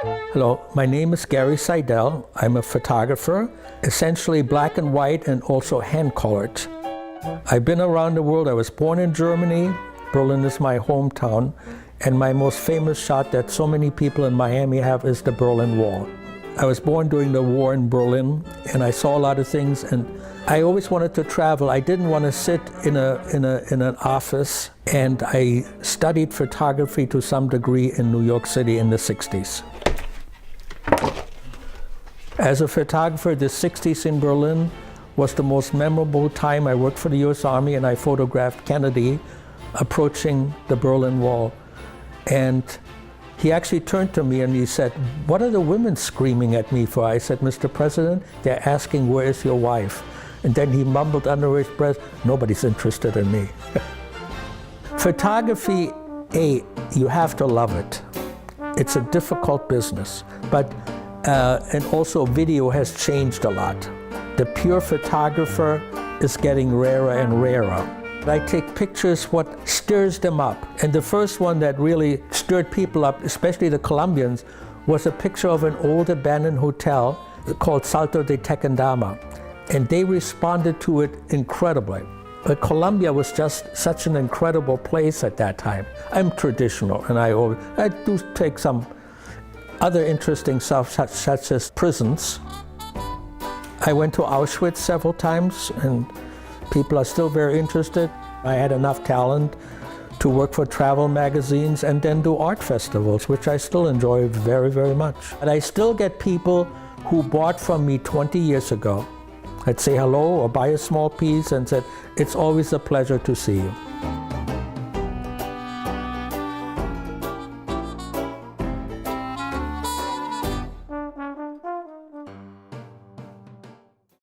Hello, my name is Gary Seidel. I'm a photographer, essentially black and white and also hand-colored. I've been around the world. I was born in Germany. Berlin is my hometown. And my most famous shot that so many people in Miami have is the Berlin Wall. I was born during the war in Berlin, and I saw a lot of things, and I always wanted to travel. I didn't want to sit in an office, and I studied photography to some degree in New York City in the 60s. As a photographer, the 60s in Berlin was the most memorable time. I worked for the US Army, and I photographed Kennedy approaching the Berlin Wall. And he actually turned to me and he said, "What are the women screaming at me for?" I said, "Mr. President, they're asking, where is your wife?" And then he mumbled under his breath, "Nobody's interested in me." Photography, you have to love it. It's a difficult business, but and also video has changed a lot. The pure photographer is getting rarer and rarer. I take pictures what stirs them up. And the first one that really stirred people up, especially the Colombians, was a picture of an old abandoned hotel called Salto de Tequendama. And they responded to it incredibly. But Colombia was just such an incredible place at that time. I'm traditional, and I do take some other interesting stuff, such as prisons. I went to Auschwitz several times, and people are still very interested. I had enough talent to work for travel magazines and then do art festivals, which I still enjoy very, very much. And I still get people who bought from me 20 years ago. I'd say hello or buy a small piece and said, "It's always a pleasure to see you."